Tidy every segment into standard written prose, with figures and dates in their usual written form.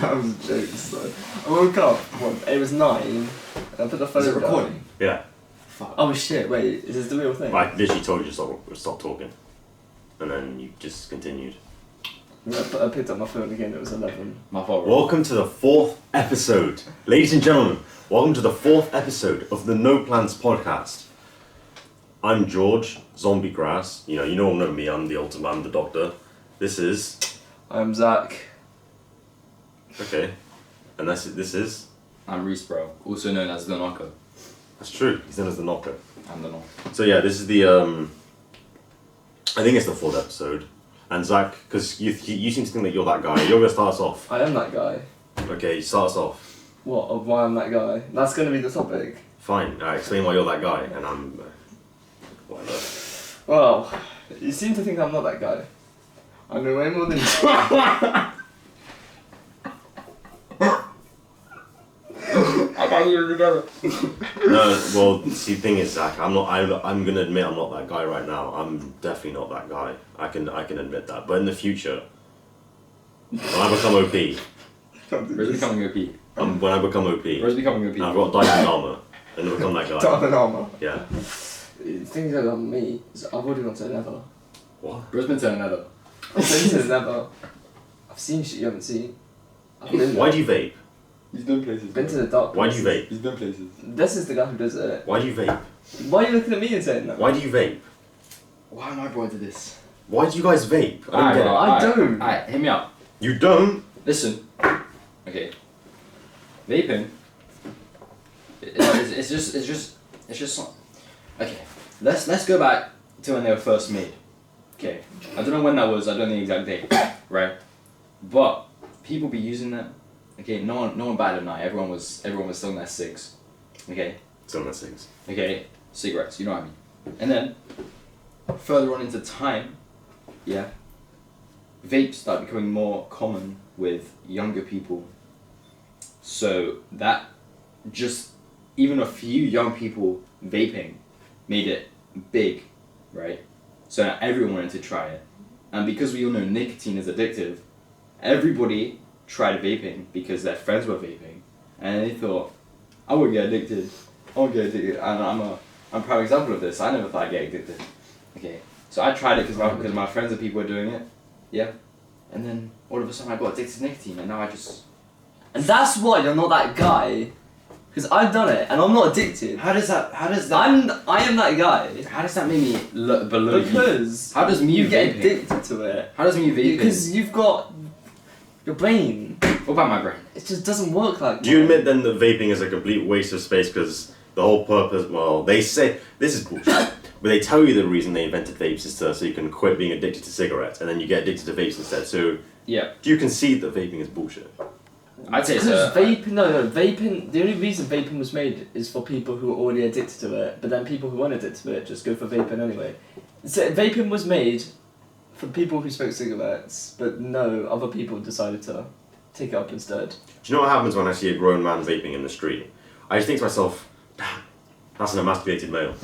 That was a joke, so. I woke up, it was 9, and I put the phone Is it down. recording? Yeah. Fuck. Oh shit, wait, is this the real thing? I literally told you to stop talking. And then you just continued. I picked up my phone again, it was 11. My fault. Welcome to the 4th episode. Ladies and gentlemen, welcome to the 4th episode of the No Plans podcast. I'm George, Zombie Grass. You all know me, I'm the ultimate, I'm the doctor. This is... I'm Zach. Okay. And this is... I'm Reese, bro. Also known as the Knocker. That's true, he's known as the Knocker. I'm the Knocker. So yeah, this is the, I think it's the 4th episode. And Zach, because you seem to think that you're that guy, you're going to start us off. I am that guy. Okay, start us off. What, of why I'm that guy? That's going to be the topic. Fine, explain why you're that guy, and I'm... whatever. Well, you seem to think I'm not that guy. I know way more than you. I can't hear it together. No, well, see, the thing is, Zach, I'm gonna admit I'm not that guy right now. I'm definitely not that guy. I can admit that. But in the future, when I become OP, Bro's becoming OP. when I become OP, Bro's becoming OP. I've got diamond armor, and I become that guy. Diamond armor. Yeah. The thing that on me is I've already gone to Nether. What? Bro's been to another. I've been to Nether. I've seen shit you haven't seen. I've been Why do you vape? He's done places. been to the dark Why do you places. vape? He's done places. This is the guy who does it. Why do you vape? Why are you looking at me and saying that? Why do you vape? Why am I brought into this? Why do you guys vape? I don't get it. I don't. Alright, hit me up. You don't? Listen. Okay. Vaping. It's just. Okay. Let's go back to when they were first made. Okay. I don't know when that was. I don't know the exact date. Right. But people be using them. Okay. No one batted an eye. Everyone was still in their cigs. Okay. Some of those things. Okay. Cigarettes. You know what I mean. And then further on into time, yeah. Vapes start becoming more common with younger people. So that just even a few young people vaping made it big, right? So now everyone wanted to try it. And because we all know nicotine is addictive, everybody tried vaping because their friends were vaping. And they thought, I would get addicted. I would get addicted. And I'm a prime example of this. I never thought I'd get addicted. Okay. So I tried it because my friends and people were doing it. Yeah. And then all of a sudden I got addicted to nicotine and now I just... And that's why you're not that guy. Because I've done it and I'm not addicted. How does that... I am that guy. How does that make me look below you? Because How does me you get vaping- addicted to it. How does me vaping... Because you've got your brain. What about my brain? It just doesn't work like Do you mine. admit then that vaping is a complete waste of space because the whole purpose, well, they say, this is bullshit, but they tell you the reason they invented vapes is so you can quit being addicted to cigarettes and then you get addicted to vapes instead. So, Yeah. do you concede that vaping is bullshit? I'd say Because so. vaping, the only reason vaping was made is for people who are already addicted to it, but then people who aren't addicted to it just go for vaping anyway. So vaping was made for people who smoke cigarettes, but no, other people decided to take it up instead. Do you know what happens when I see a grown man vaping in the street? I just think to myself, damn, that's an emasculated male.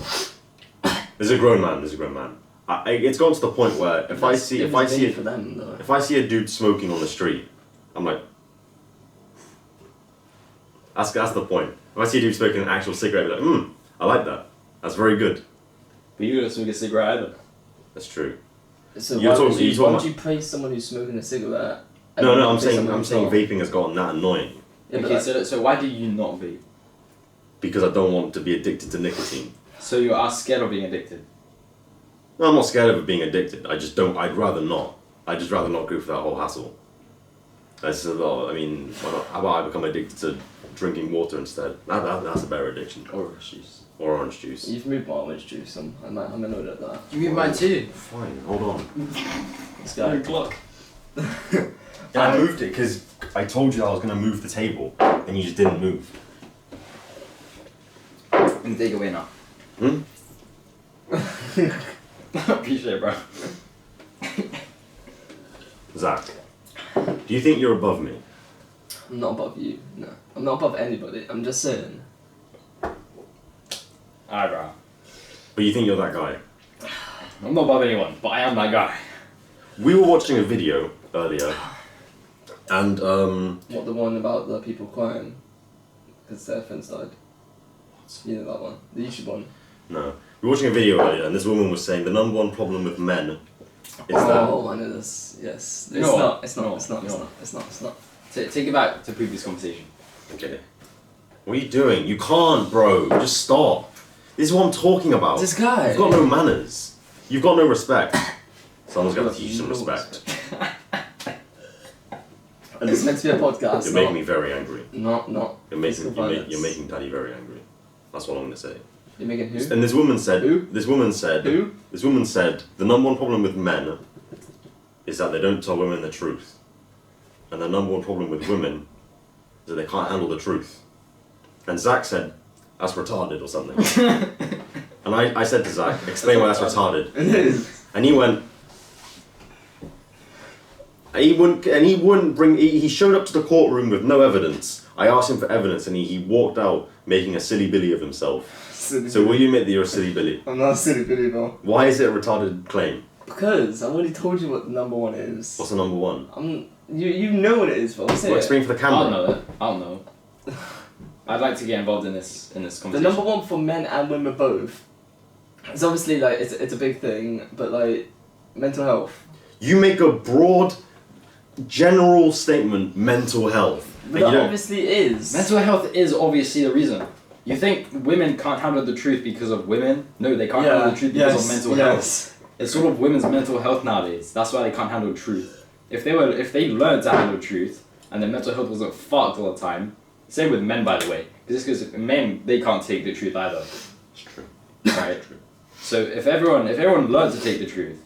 This is a grown man, it's gone to the point where if I see for them, though. if I see a dude smoking on the street, I'm like, that's the point. If I see a dude smoking an actual cigarette, I'm like, I like that. That's very good. But you don't smoke a cigarette either. That's true. So You're why talking- would you, you're talking why would you praise someone who's smoking a cigarette? and No, I'm praise saying someone I'm who's saying not? vaping has gotten that annoying Yeah, but Okay, like- so why do you not vape? because I don't want to be addicted to nicotine. So you are scared of being addicted? No, I'm not scared of it being addicted. I just don't. I'd rather not. I'd just rather not go through that whole hassle. That's a lot. I mean, why not? How about I become addicted to drinking water instead? That's a better addiction. Or juice. Or orange juice. You've moved my orange juice. I'm annoyed at that. You mean mine too? Fine, hold on. This guy. Clock. Yeah, I moved it because I told you I was going to move the table, and you just didn't move. Let me take away now. Appreciate it, bro. Zach, do you think you're above me? I'm not above you. No, I'm not above anybody. I'm just saying. Alright, bro. But you think you're that guy? I'm not above anyone, but I am that guy. We were watching a video earlier And What, the one about the people crying because their friends died? You know that one, the YouTube one. no, we were watching a video earlier, and this woman was saying the number one problem with men is that. Oh, I know this. Yes, You know what? It's not. No, It's not. you It's know not. It's not. It's not. Take it back to previous conversation. Okay. What are you doing? You can't, bro. Just stop. This is what I'm talking about. This guy. You've got no manners. You've got no respect. Someone's got to teach you some respect. And it's meant to be a podcast. You're making me very angry. Not. You're making Daddy very angry. That's what I'm gonna say. You're making who? And this woman said. Who? This woman said. Who? This woman said the number one problem with men is that they don't tell women the truth, and the number one problem with women is that they can't handle the truth. And Zach said, "That's retarded" or something. And I said to Zach, "Explain why that's retarded." It is. And he went. He wouldn't bring. He showed up to the courtroom with no evidence. I asked him for evidence, and he walked out making a silly billy of himself. So will you admit that you're a silly billy? I'm not a silly billy though. Why is it a retarded claim? Because I already told you what the number one is. What's the number one? You know what it is, bro. Say Well, it. explain for the camera. I'll know it. I'll know. I'd like to get involved in this conversation. The number one for men and women both. It's obviously like it's a big thing, but like mental health. You make a broad, general statement, mental health. But And you that don't- obviously is. Mental health is obviously the reason. You think women can't handle the truth because of women? No, they can't handle the truth because of mental health. It's sort of women's mental health nowadays. That's why they can't handle truth. If they learned to handle truth and their mental health wasn't fucked all the time, same with men by the way, because men they can't take the truth either. It's true. Right. So if everyone learned to take the truth,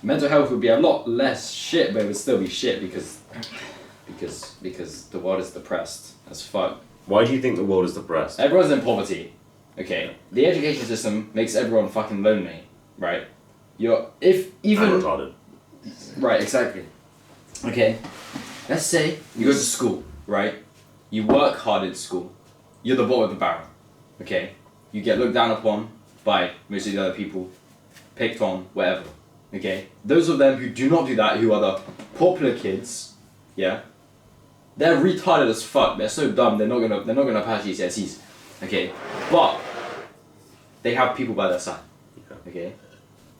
mental health would be a lot less shit, but it would still be shit because the world is depressed as fuck. Why do you think the world is depressed? Everyone's in poverty. Okay. The education system makes everyone fucking lonely, right? I'm retarded. Right, exactly. Okay. Let's say you go to school, right? You work hard in school. You're the bottom of the barrel. Okay? You get looked down upon by most of the other people, picked on, whatever. Okay? Those of them who do not do that, who are the popular kids, yeah? They're retarded as fuck. They're so dumb. They're not gonna pass GCSEs. Okay? But they have people by their side. Okay?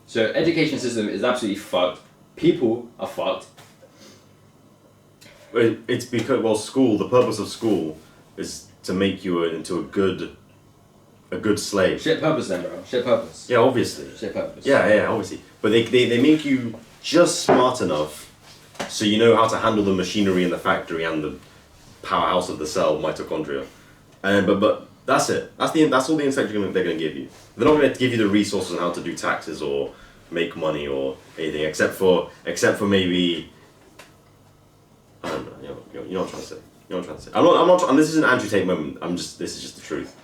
So education system is absolutely fucked. People are fucked. It's because school. The purpose of school is to make you into a good slave. Shit purpose then, bro. Shit purpose. Yeah, obviously. Shit purpose. Yeah, obviously. But they make you just smart enough so you know how to handle the machinery in the factory and the powerhouse of the cell, mitochondria. But that's it. That's all the instruction they're gonna give you. They're not gonna give you the resources on how to do taxes or make money or anything, except for maybe I don't know. You know what I'm trying to say. You know what I'm trying to say. I'm not. And this is an Andrew Tate moment. This is just the truth.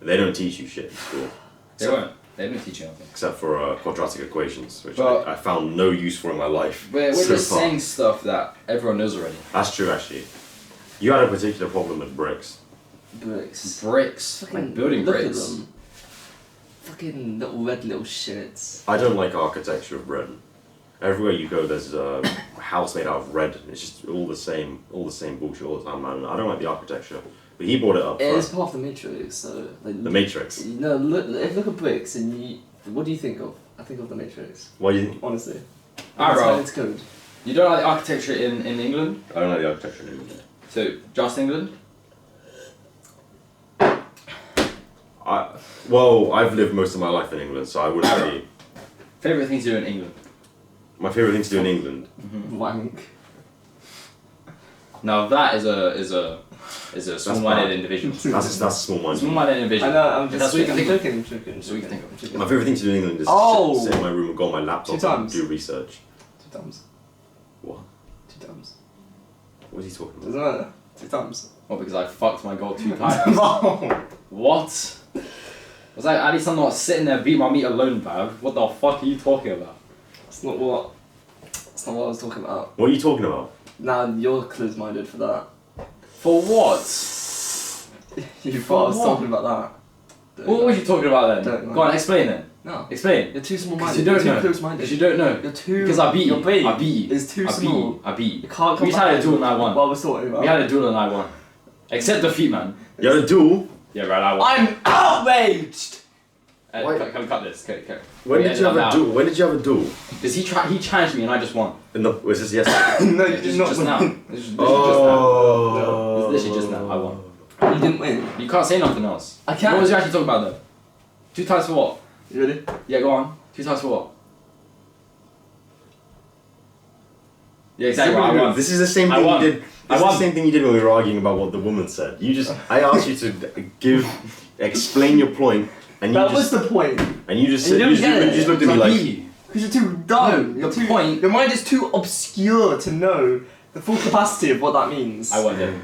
They don't teach you shit in school. They won't. They don't teach you anything. Except for quadratic equations, which Well, I found no use for in my life. We're so just far. saying stuff that everyone knows already. That's true, actually. You had a particular problem with bricks. Bricks. Bricks. Fucking Like building look bricks. At them. Fucking little red little shits. I don't like architecture of Britain. Everywhere you go, there's a house made out of red. It's just all the same bullshit all the time, man. I don't like the architecture. But he brought it up. It is part of the Matrix, so like. The Matrix. No, look at bricks and what do you think of? I think of the Matrix. Why do you think? Honestly. Alright, That's how bro. it's code. You don't like the architecture in England? I don't like the architecture in England. So, just England? I've lived most of my life in England, so I wouldn't be. Favourite thing to do in England? My favourite thing to do in England. Wank. Now that is a small-minded bad. individual. That's a small mind. Small-minded I individual. know, I'm That's just what you can think of. joking. That's what you can think of. My favourite thing to do in England is Oh! sit in my room and go on my laptop 2 and times. do research. 2 times. What? 2 times. What is he talking about? Doesn't matter. 2 times. Well, because I fucked my goal 2 times. What? Was I, at least I'm not sitting there beating my meat alone, bruv. What the fuck are you talking about? That's not what I was talking about. What are you talking about? Nah, you're closed-minded for that. For what? You thought I was what? talking about that. What were you talking about then? Don't Go on, explain then. No. Explain. You're too Because small-minded. you don't You're know. too close-minded. Because you don't know. You're too... Because I beat your you. brain I beat you. is too I beat small. you. I beat you. You can't We had a duel and I won. What we're talking about. We had a duel and I won. Accept defeat, man. You had a duel? Yeah, right, I won. I'm outraged! Why- Cut this. Cut. When did you have a duel? When did you have a duel? Because he challenged me and I just won. Was this yesterday? No, you did not Just win. now. This is Oh. literally just now. I won. You didn't win. You can't say nothing else. I can't. What was you actually talking about though? 2 times for what? You ready? Yeah, go on. 2 times for what? Yeah, exactly. I won. This is the same I thing you won. did. This I is the won. same thing you did when we were arguing about what the woman said. I asked you to explain your point, and you That just was the point. and you just And said you you don't get just it. looked at me I beat like. you. Because you're too dumb. No, You're the too, point- Your mind is too obscure to know the full capacity of what that means. I won, then.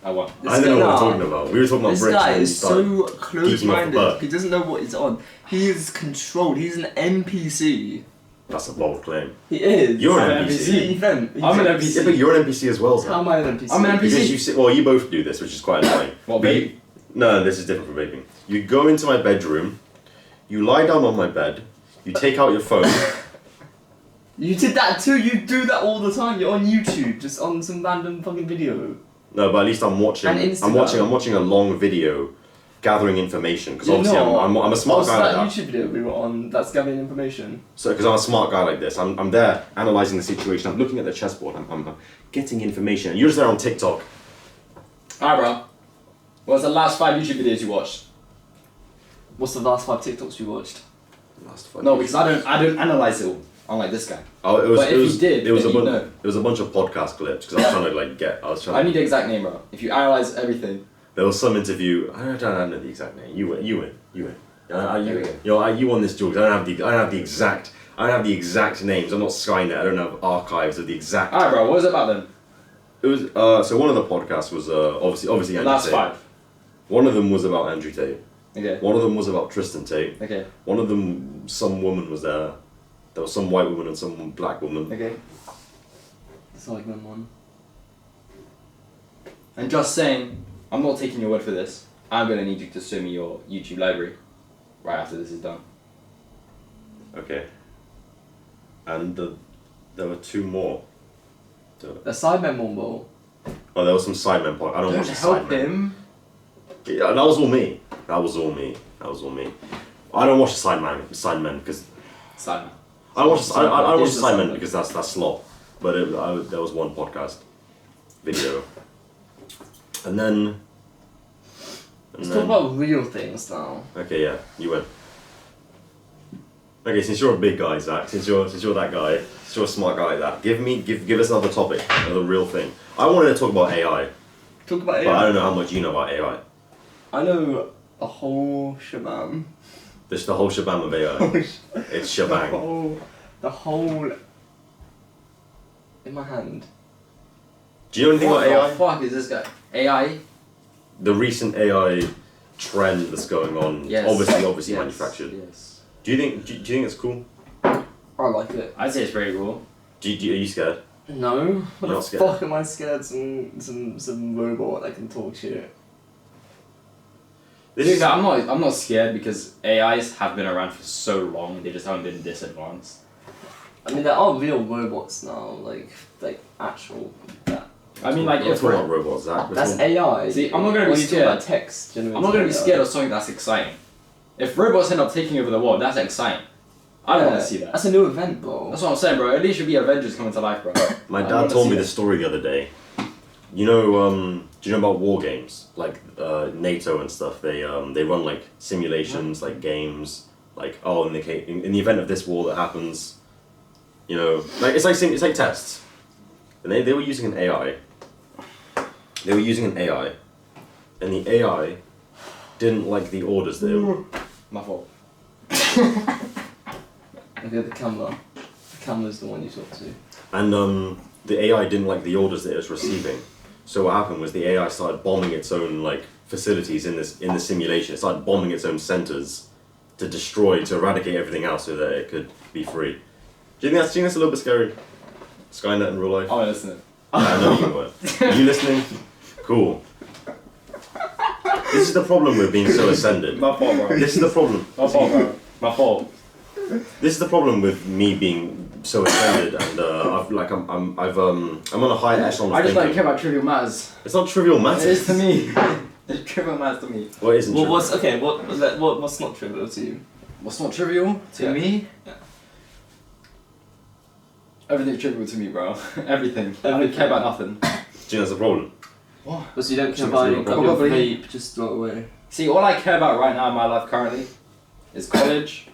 I won. I don't know what guy- we're talking about. We were talking about This bricks. guy and we is started so geeking off the close-minded. bug. He doesn't know what he's on. He is controlled. He's an NPC. That's a bold claim. He is. You're an I'm an NPC. NPC. I'm an NPC. Yeah, but you're an NPC as well, Zach. How am I an NPC? I'm an NPC. Because you sit. Well, you both do this, which is quite annoying. What, But vape? you- No, this is different from vaping. You go into my bedroom. You lie down on my bed. You take out your phone. You did that too. You do that all the time. You're on YouTube, just on some random fucking video. No, but at least I'm watching. And Instagram. I'm watching a long video, gathering information. Because You're obviously not. I'm a smart What's guy that like that. YouTube video we were on? That's gathering information. So because I'm a smart guy like this, I'm there analyzing the situation. I'm looking at the chessboard. I'm getting information. And you're just there on TikTok. Alright, bro. What's the last 5 YouTube videos you watched? What's the last 5 TikToks you watched? Last 5 No, years. because I don't analyze it all. Unlike this guy. Oh, it was. But it if was. you did, It was a then you'd bunch. know. It was a bunch of podcast clips because I was trying to like get. I was trying. I need the exact name, bro. If you analyze everything. There was some interview. I don't know the exact name. You win. You Okay. you won this duel. 'Cause I don't have the exact names. I'm not Skynet. I don't have archives of the exact. Alright, bro. What was it about then? It was so one of the podcasts was obviously The Andrew last Tate. 5. One of them was about Andrew Tate. Okay. One of them was about Tristan Tate. Okay. One of them, some woman was there. There was some white woman and some black woman. Okay. It's like one. And just saying, I'm not taking your word for this. I'm gonna need you to show me your YouTube library right after this is done. Okay. And there were 2 more. The Sidemen Mumble. Oh, there was some Sidemen part. I don't watch the help Sidemen. him. Yeah, that was all me. I don't watch the Sidemen because Simon. I watch the Here's the Sidemen Sidemen. because that's slop. But there was one podcast video, and then. Let's talk about real things now. Okay, yeah, you win. Okay, since you're a big guy, Zach, since you're that guy, since you're a smart guy like that, give us another topic, another real thing. I wanted to talk about AI, Talk about but I AI. don't know how much you know about AI. I know a whole shabam. Just the whole shabam of AI. It's shebang. The whole. In my hand. Do you know anything What about the AI? fuck is this guy? AI? The recent AI trend that's going on, Yes. obviously Yes. manufactured. Yes. Do you think it's cool? I like it. I'd say it's very cool. Are you scared? No. You're What not the scared? fuck am I scared? Some robot that can talk shit. This I'm not scared because AIs have been around for so long. They just haven't been this advanced. I mean, there are real robots now, like actual. I mean, like we're if talking we're, about robots, Zach. We're That's talking- AI. See, I'm not gonna be Or you talk scared. about text. I'm not gonna be scared of something that's exciting. If robots end up taking over the world, that's exciting. I don't want to see that. That's a new event, bro. That's what I'm saying, bro. At least should be Avengers coming to life, bro. My I dad wanna told see me that. this story the other day. You know, do you know about war games like NATO and stuff? They run like simulations, like games, like in the event of this war that happens, you know, like it's like tests, and they were using an AI. They were using an AI, and the AI didn't like the orders they were. My fault. Look at the camera. The camera's the one you talk to. And the AI didn't like the orders that it was receiving. So what happened was the AI started bombing its own like facilities in the simulation. It started bombing its own centers to eradicate everything else so that it could be free. Do you think that's a little bit scary? Skynet in real life? Oh, listening. Yeah, I know you were. Are you listening? Cool. This is the problem with being so ascended. My fault, bro. This is the problem. My fault, bro. My fault. This is the problem with me being so ascended, and I'm on a high echelon of I just don't thinking. care about trivial matters. It's not trivial matters. It is to me. It's trivial matters to me. Well, it isn't Well, trivial. what's not trivial to you? What's not trivial to Yeah. me? Yeah. Everything's trivial to me, bro. Everything. I don't care about nothing. Do you know that's the problem? What? Because you don't care Seems about to be a your problem. vape, just throw it away. See, all I care about right now in my life currently is college,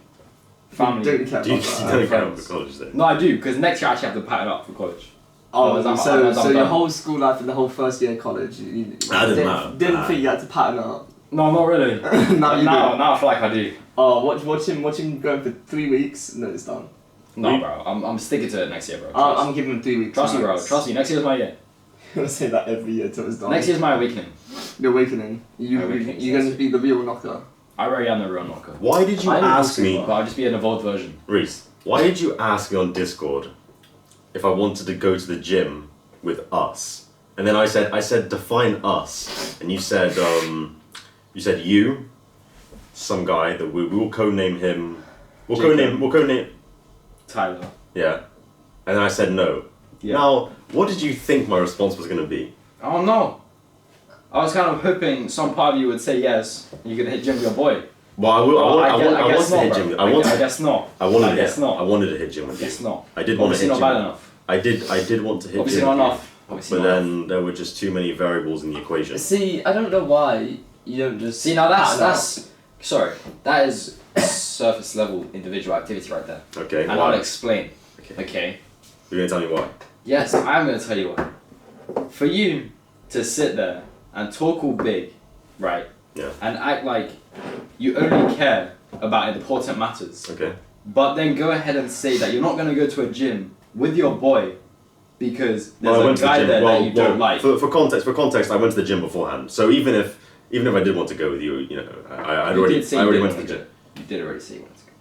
family. You don't care Do you, about you that. don't care about friends. the college then? No, I do, because next year I actually have to pattern up for college. Oh, Otherwise I'm so your done. whole school life and the whole first year of college, you That didn't matter. didn't think you had to pattern up. No, not really. Now you do. now I feel like I do. Oh, watch him going for 3 weeks and then it's done. No, bro. I'm sticking to it next year, bro. I'm giving him 3 weeks. Trust me, bro. max. Trust me. Next year's my year. I'm gonna say that every year till it's done. Next year's my awakening. The awakening. Awakening, You're going to be the real knocker. I already am the real knocker. Why did you I know ask too, me, But I'll just be an evolved version. Reese? Why did you ask me on Discord if I wanted to go to the gym with us? And then I said define us, and you said you, some guy that we will codename him. We'll codename. Tyler. Yeah. And then I said no. Yeah. Now, what did you think my response was going to be? I don't know. I was kind of hoping some part of you would say yes. You're gonna hit gym with your boy. Well, I guess wanted to not, hit bro. Jim. I guess not. I wanted I guess to. not. I wanted to hit Jim with I guess you. not. I did want to Obviously hit not Jim. bad enough. I did want to hit Obviously Jim not with you, enough. Obviously but not then enough. there were just too many variables in the equation. See, I don't know why you don't just. See, now pattern that's sorry. That is surface level individual activity right there. Okay. And why? I'll explain. Okay. Okay. You're gonna tell me why? Yes, I'm gonna tell you why. For you to sit there and talk all big, right? Yeah. And act like you only care about important matters. Okay. But then go ahead and say that you're not going to go to a gym with your boy because there's Well, I a went to the guy gym. there Well, that you don't like. For context, I went to the gym beforehand. So even if I did want to go with you, I You already did say you already did went to want the to gym. go. You did already say you wanted to go.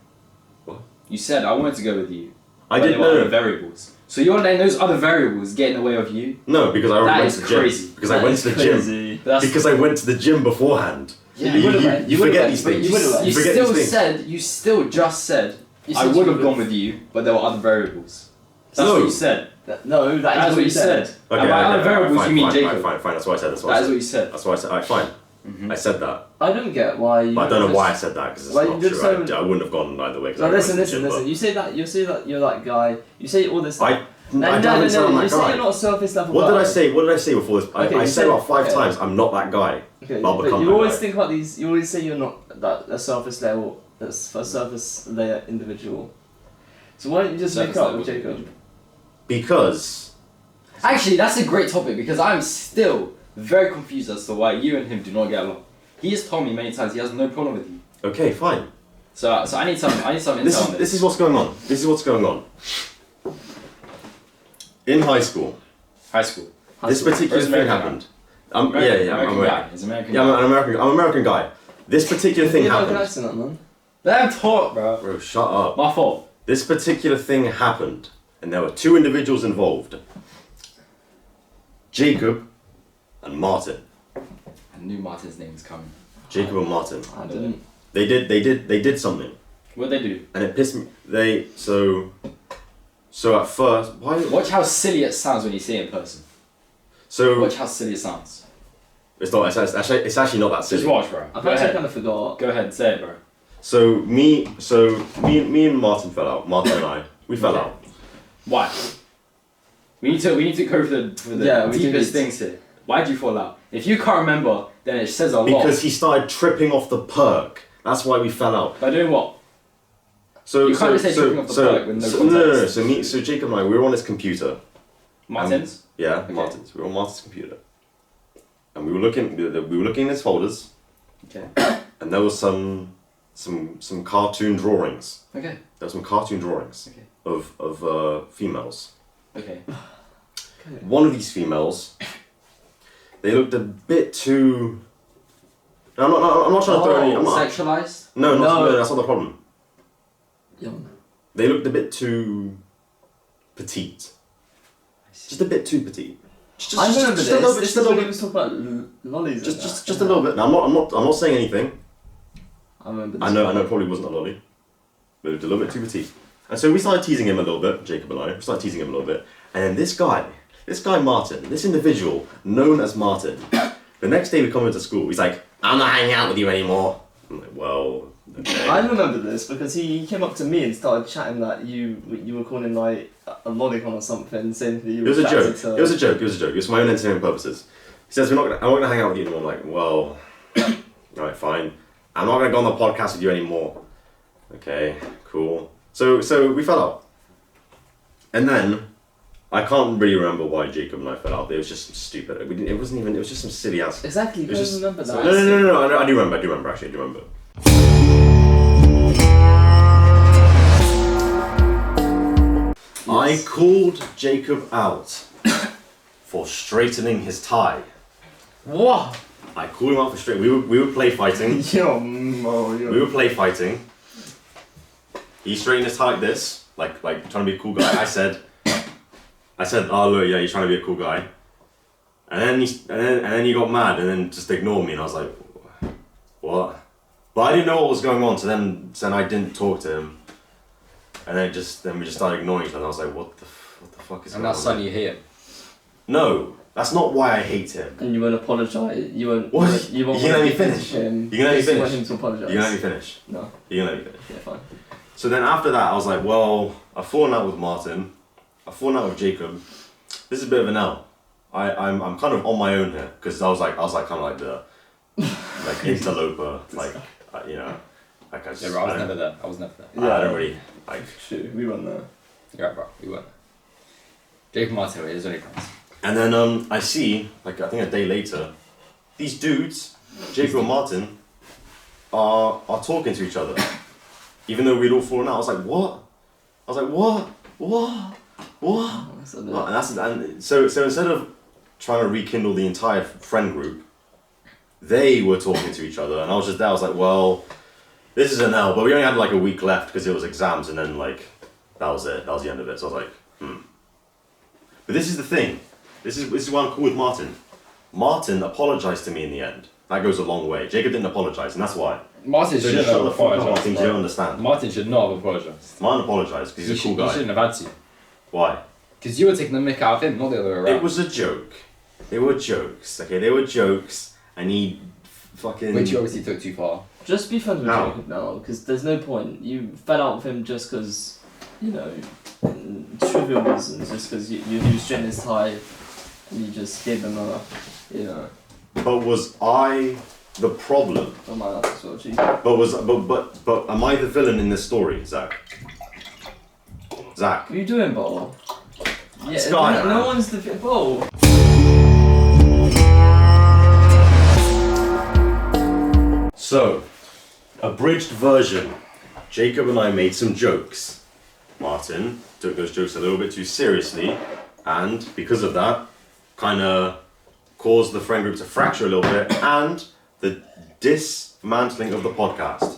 What? You said I wanted to go with you. I but didn't there were know. other variables. So you're letting those other variables get in the way of you. No, because I already That went is to the gym. crazy. Because I went to the gym. That's Because I went to the gym beforehand. Yeah, you, you would've you, went. you You forget would've these went. things. You would've went. you forget still these things. said you still just said You I said you would have would've. gone with you, but there were other variables. That's No. what you said. No, That's what you said. Okay, And by other variables fine, you mean fine, Jacob. Fine. That's what I said. That's what That I is said. what you said. That's what I said. Alright, fine. Mhm. I said that. I don't get why you. But I don't know just- why I said that because it's Why not you true. just don't- I wouldn't have gone either way. 'Cause No, I went to listen, the listen, gym, listen. You say that you're that guy. You say all this. I Stuff. No, I no, haven't said I'm You that say guy. you're not a surface level. What guy. did I say? What did I say before this? Okay, I you said said- about 5 okay. times. I'm not that guy. Okay, I'll but become you that always guy. think about these. You always say you're not a surface level, a surface layer individual. So why don't you just Surface make up level with Jacob? individual. Because Actually, that's a great topic because I'm still very confused as to why you and him do not get along. He has told me many times he has no problem with you. okay, fine. So I need some intel on this. This is what's going on. This is what's going on. In high school, High school. this particular Where's thing American happened. American I'm guy. He's American Yeah, guy. I'm an American guy. This particular thing You have an happened. accent, man. Let him talk, bro. Bro, shut up. My fault. This particular thing happened, and there were 2 individuals involved. Jacob and Martin. I knew Martin's name was coming. Jacob and Martin. I didn't. They did something, What'd they do? and it pissed me. So at first, why? Watch how silly it sounds when you see it in person. So Watch how silly it sounds. it's not. It's actually not that silly. Just watch, bro. I Go actually ahead. kind of forgot. Go ahead, say it, bro. So me and Martin fell out. Martin and I, we fell Okay. out. Why? We need to go for the Yeah, we do deepest need- things here. Why did you fall out? If you can't remember, then it says a lot. Because he started tripping off the perk. That's why we fell out. By doing what? So You can't just say tripping off the perk with no context. So Jacob and I, we were on his computer. Martins? Yeah, Okay. Martin's. We were on Martin's computer, and we were looking in his folders, Okay. and there was some cartoon drawings. Okay. There were some cartoon drawings Okay. of females. Okay. One of these females, they looked a bit too. No, I'm not trying to throw any. I'm not, Sexualized? no, that's not the problem. Young. They looked a bit too petite. Just a bit too petite. I remember just this. a little bit, This just a is little when he bit, was talking about lollies. just a little bit. Now, I'm not saying anything. I remember this. I know it probably wasn't a lolly, but it was a little bit too petite. And so we started teasing him a little bit, Jacob and I. We started teasing him a little bit, and then this guy Martin, this individual known as Martin. The next day we come into school, he's like, "I'm not hanging out with you anymore." I'm like, "Well, okay." I remember this because he came up to me and started chatting that you were calling him like a lolicon or something, saying that you It were was a joke. attracted to- It was a joke. It was for my own entertainment purposes. He says, I'm not gonna hang out with you anymore. I'm like, well, alright, fine. I'm not gonna go on the podcast with you anymore. Okay, cool. So we fell out. And then, I can't really remember why Jacob and I fell out. It was just stupid. It was just some silly ass. Exactly, you It was can't remember that. No, I do remember actually, I do remember. I called Jacob out for straightening his tie. What? I called him out for straight. We were play fighting. Yo. We were play fighting. He straightened his tie like this, like trying to be a cool guy. I said, "Oh look, yeah, you're trying to be a cool guy." And then he got mad and then just ignored me, and I was like, "What?" But I didn't know what was going on, so then I didn't talk to him. And then we just started ignoring each other. I was like, "What the fuck is going on?" And that's suddenly you hate him. No, that's not why I hate him. And you won't apologise. You won't. What? You won't You can let me want finish. him. You can let me You want finish. him to apologise. You can let me finish. No. You can let me finish. Yeah, fine. So then after that, I was like, well, I've fallen out with Martin. I've fallen out with Jacob. This is a bit of an L. I'm kind of on my own here because I was kind of like the interloper, like you know, like I just. Yeah, bro, I was never there. I was never there. I don't really like. Shoot, we weren't there. You're right, bro. We weren't there. Jacob Martin, were his only friends. And then I see, like I think a day later, these dudes, Jacob and Martin, are talking to each other, even though we'd all fallen out. I was like, what? I was like, what? And so instead of trying to rekindle the entire friend group, they were talking to each other, and I was just there. I was like, well, this is an L, but we only had like a week left because it was exams, and then like that was it. That was the end of it. So I was like, But this is the thing. This is why I'm cool with Martin. Martin apologized to me in the end. That goes a long way. Jacob didn't apologize, and that's why. Martin So should just have shut the fuck up, apologized. Martin, 'cause you don't understand. Martin should not have apologized. Martin apologized because he's a cool He guy. shouldn't have had to. Why? Because you were taking the mick out of him, not the other way around. It was a joke. They were jokes, okay? They were jokes, and he fucking... Which you obviously took too far. Just be friends with How? Jacob now, because there's no point. You fell out with him just because, you know, trivial reasons, just because you knew straight in his tie, and you just gave him a, you know. But was I the problem? Oh my, that's what you. But am I the villain in this story, Zach? Zach? What are you doing, Bo? Yeah, Sky, no man. one's the Bo. So, abridged version. Jacob and I made some jokes. Martin took those jokes a little bit too seriously, and because of that, kind of caused the friend group to fracture a little bit, and the dismantling of the podcast.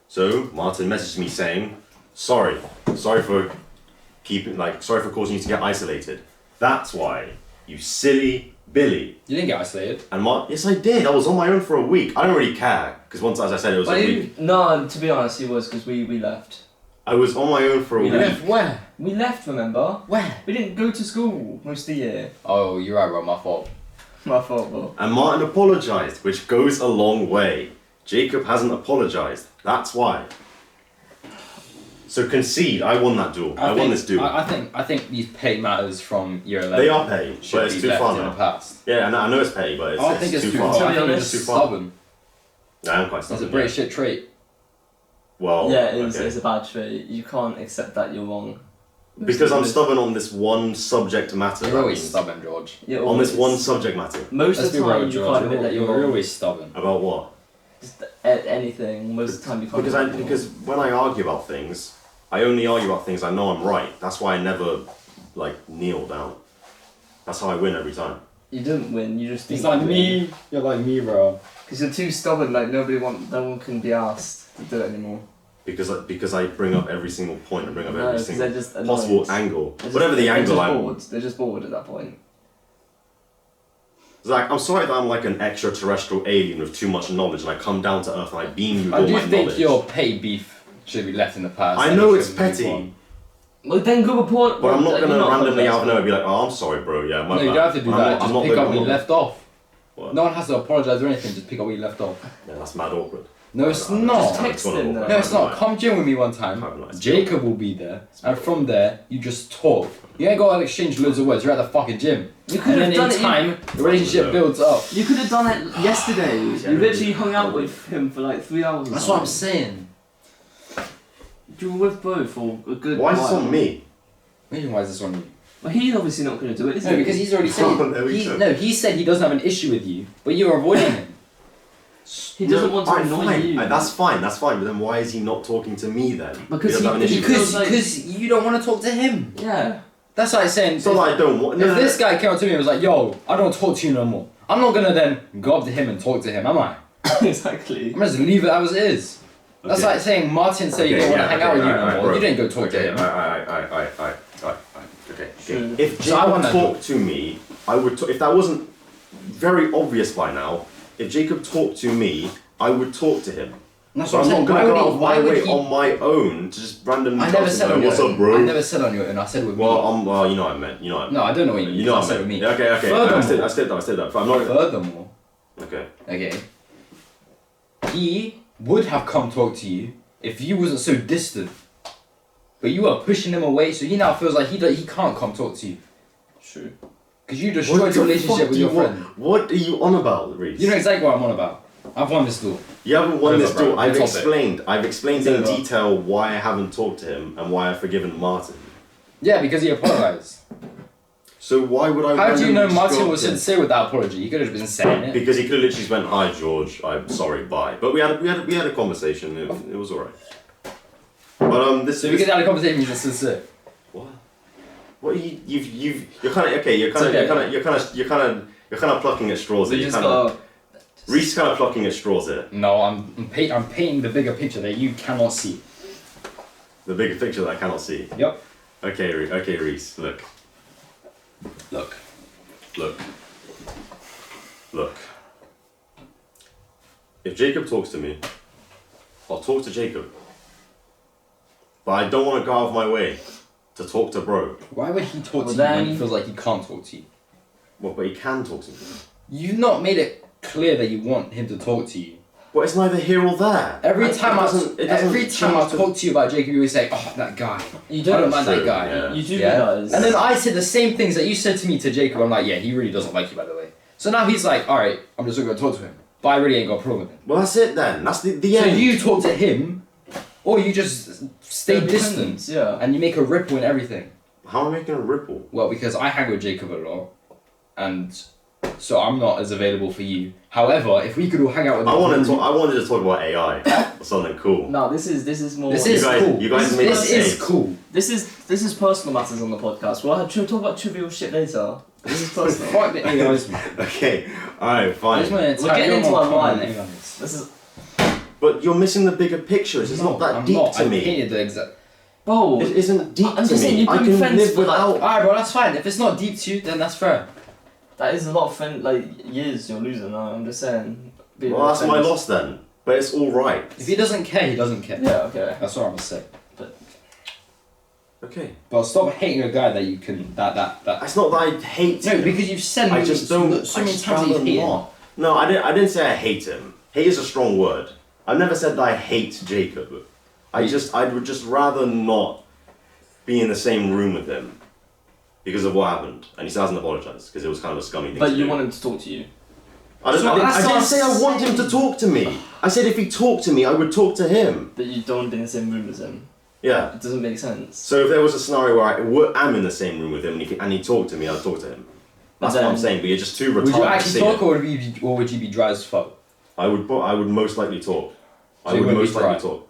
So, Martin messaged me saying, sorry for causing you to get isolated. That's why, you silly Billy. You didn't get isolated. And yes, I did. I was on my own for a week. I don't really care because once, as I said, it was a week. No, to be honest, he was because we left. I was on my own for a We week. left. Where? We left, remember? Where? We didn't go to school most of the year. Oh, you're right, bro. My fault. My fault, Bo. And Martin apologised, which goes a long way. Jacob hasn't apologised. That's why. So concede. I won that duel. I won this duel. I think these petty matters from year 11. They are petty, should but it's be too left far in the now. past. Yeah, and I know it's petty, but I don't think it's too far. far. To I be think honest, it's too far. stubborn. Yeah, I'm quite That's stubborn. a British shit trait. Well, Yeah, it is. okay. It's a bad trait. You can't accept that you're wrong. Because I'm stubborn on this one subject matter. You're that always means- stubborn, George. You're On this always- one subject matter. Most Let's of be the time, real, you George. can't admit that you're You're wrong. always stubborn. About what? Just anything. Most of the time, you can't. Because when I argue about things, I only argue about things I know I'm right. That's why I never kneel down. That's how I win every time. you didn't win. You just. It's think like you me. You're like me, bro. Because you're too stubborn. Like no one can be asked to do it anymore. Because I bring up every single point. I bring up No, every 'cause single they're just possible annoyed. angle. They're Whatever the they're angle just I'm. bored. They're just bored at that point. It's like, I'm sorry that I'm like an extraterrestrial alien with too much knowledge and I come down to Earth and I beam you with I all do my think knowledge. your petty beef should be left in the past. I and know you it's should move petty. on. Well, then go report. But I'm not you're gonna randomly apologise. out of nowhere be like, oh, I'm sorry, bro. Yeah, my No, you bad. don't have to do I'm that. not- I'm Just not pick up gonna- where you left off. What? No one has to apologise or anything. Just pick up where you left off. Yeah, that's mad awkward. No, it's I- I- not. Just text gonna him walk then. No, out. it's not. Come gym with me one time. Can't be nice. Jacob will be there, and from there you just talk. You ain't got to exchange loads of words. You're at the fucking gym, You could and have then done in it. time the relationship builds up. You could have done it yesterday. Yeah, You literally hung out probably. with him for like 3 hours. or That's what I'm something. saying. You were with both for a good Why is while. this on me? Why is this on you? Well, he's obviously not going to do it, is No, he? because he's already Oh, said there we go. he said he doesn't have an issue with you, but you're avoiding him. He doesn't want to alright, annoy fine. you. That's fine, but then why is he not talking to me then? Because doesn't have an issue with me. Because you don't want to talk to him. Yeah. That's like saying It's not like I don't want. if this guy came up to me and was like, "Yo, I don't talk to you no more," I'm not gonna then go up to him and talk to him, am I? Exactly. I'm gonna just leave it as it is. That's Okay. like saying Martin said he didn't want to hang out with you no more. bro. You didn't go talk to him. Okay. Sure. If So I Jacob want that talked to me, I would. If that wasn't very obvious by now, if Jacob talked to me, I would talk to him. That's So what I'm I'm not saying. gonna go out of Why my would way he? on my own to just randomly. I talk never to said him. on your What's own. up, bro? I never said on your own. I said with me. Well, you know what I meant. No, I don't know what you mean. You know I what I said meant. with me. Yeah, okay. I Furthermore- said that. But I'm not. Furthermore, Okay. okay, he would have come talk to you if you wasn't so distant. But you are pushing him away, so he now feels like he can't come talk to you. True. Because you destroyed the relationship with your friend. What are you on about, Reese? You know exactly what I'm on about. I've won this duel. You haven't won this Whatever, bro. duel. I've Top it. explained in Whatever. detail why I haven't talked to him and why I've forgiven Martin. Yeah, because he apologized. So why would I? How do you know randomly Martin go was up to him? sincere with that apology? He could have been saying it. Because he could have literally just went, "Hi George, I'm sorry, bye." But we had a conversation. It was alright. But this. So because they had a conversation, he's sincere. What? What you're kind of okay. You're kind of plucking at straws. So Here. you You're just kind of got. Reese kind of plucking at straws here. No, I'm painting the bigger picture that you cannot see. The bigger picture that I cannot see. Yep. Okay, Reese. Look. If Jacob talks to me, I'll talk to Jacob. But I don't want to go out of my way to talk to bro. Why would he talk to you then- when he feels like he can't talk to you? Well, but he can talk to me. You've not made it clear that you want him to talk to you. But it's neither here or there. Every time I change talk to you about Jacob, you always say, "Oh, that guy." You I don't mind that True, guy. yeah. You do Yeah. realise. And then I said the same things that you said to me to Jacob. I'm like, yeah, he really doesn't like you, by the way. So now he's like, all right, I'm just gonna talk to him, but I really ain't got a problem with him. Well, that's it then. That's the So end. you talk to him, or you just stay They're distant, friends, yeah. and you make a ripple in everything. How am I making a ripple? Well, because I hang with Jacob a lot, and so I'm not as available for you. However, if we could all hang out with I wanted to talk about AI or something cool. No, this is more. This You is guys- cool. you guys this made this is mistakes. cool. This is personal matters on the podcast. We'll talk about trivial shit later. This is personal. Fuck the AIs, man. Okay, alright, I fine. just want to We're getting into our life. AIs. This is. But you're missing the bigger picture. It's not that I'm deep not. to I me. painted the exact. It Bro, isn't deep I'm to just saying, me. you I can be can friends live for, like, without. Alright, bro, that's fine. If it's not deep to you, then that's fair. that is a lot of years you're losing. I'm just saying. Be Well, that's my friends. loss then. But it's all right. If he doesn't care, he doesn't care. Yeah. Okay. That's what I'm gonna say. Okay. But stop hating a guy that you can that. It's not that I hate No, him. because you've said I just don't. so I many just times that you've rather hated him. not. No, I didn't say I hate him. Hate is a strong word. I've never said that I hate Jacob. I would just rather not be in the same room with him because of what happened, and he still hasn't apologized because it was kind of a scummy thing. But to you do. want him to talk to you. I didn't say I want him to talk to me. I said if he talked to me, I would talk to him. That you don't want to be in the same room as him. Yeah. It doesn't make sense. So if there was a scenario where I am in the same room with him and he talked to me, I'd talk to him. That's what I'm saying. But you're just too retarded Would you to actually see talk, it. or would you be dry as fuck? I would most likely talk. So I you would wouldn't be most likely dry? talk.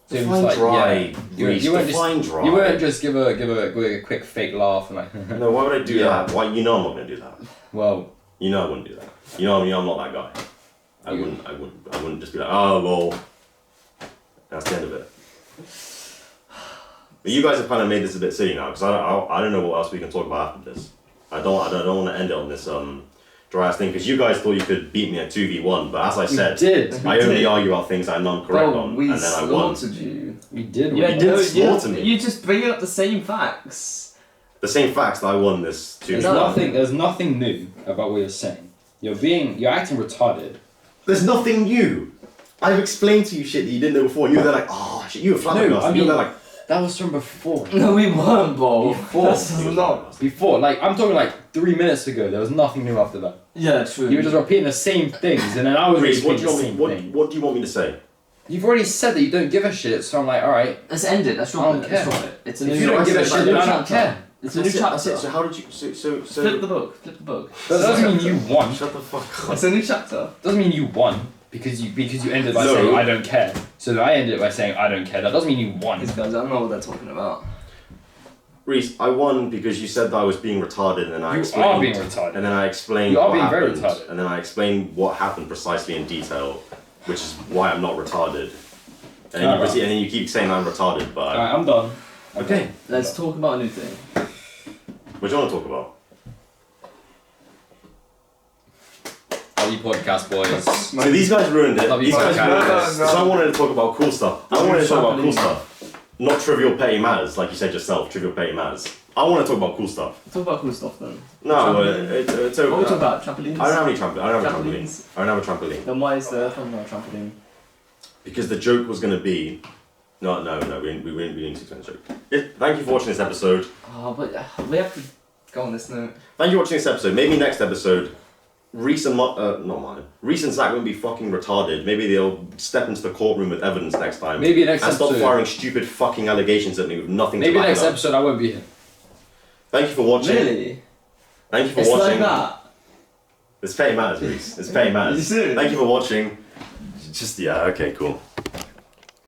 So it was Define like, dry. yeah. Reese, You wouldn't define just, dry. You wouldn't just give a quick fake laugh and like. No, why would I do Yeah. that? Why? You know I'm not gonna do that. Well, You know I wouldn't do that. You know I'm not that guy. I wouldn't just be like, oh well. That's the end of it. But you guys have kind of made this a bit silly now because I don't know what else we can talk about after this. I don't want to end it on this dry ass thing because you guys thought you could beat me at 2v1, but as I said, did. I only argue about things I'm not correct on, we and then I won. slaughtered you. We did. Yeah, win. did slaughter me. You just bring up the same facts. The same facts that I won this 2v1. There's nothing new about what you're saying. You're acting retarded. There's nothing new. I've explained to you shit that you didn't know before, and you were there like, oh shit, you were flabbergasted. You were there like, that was from before. No, we weren't, bro. Before. That's not. Before, like, I'm talking like 3 minutes ago, there was nothing new after that. Yeah, true. You were just repeating the same things, and then I was Reece, repeating the same thing. what do you want me to say? You've already said that you don't give a shit, so I'm like, alright. Let's end it. Let's I don't drop it. care. Let's drop it. It's a If new. you don't give a it's shit, new then I don't chapter. care. It's a new chapter. That's it. So how did you? So Flip the book. Flip the book. That doesn't mean you won. Shut the fuck up. It's a new chapter. Doesn't mean you won because you ended by No. saying I don't care. So I ended by saying I don't care. That doesn't mean you won. These guys, I don't know what they're talking about. Reece, I won because you said that I was being retarded, and then I You explained. are being retarded. And then I explained. You are what being very happened, retarded. And then I explained what happened precisely in detail, which is why I'm not retarded. And then, Alright. and then you keep saying I'm retarded, but Alright, I'm done. okay. Let's talk about a new thing. What do you want to talk about? Love you podcast boys. So these guys ruined it. Love you, These guys podcast. ruined it. No. So I wanted to talk about cool stuff. I wanted to talk about cool Trampoline. stuff, not trivial petty matters, like you said yourself. Trivial petty matters. I want to talk about cool stuff. Talk about cool stuff then. No, Trampoline. it's What are we over. talking about? Trampolines? I don't have any trampoline. I don't have a trampoline. Trampolines. I don't have a trampoline. Then why is there no trampoline? Because the joke was going to be... No, we didn't explain the joke. Thank you for watching this episode. Oh, but we have to go on this note. Thank you for watching this episode. Maybe next episode, Reece and Reece and Zach won't be fucking retarded. Maybe they'll step into the courtroom with evidence next time. Maybe next and episode. stop firing stupid fucking allegations at me with nothing Maybe to back next it up. episode I won't be here. Thank you for watching. Really? Thank you for It's watching. like that. It's petty matters, Reece. It's petty matters. You serious? Thank you for watching. Just, yeah, okay, cool.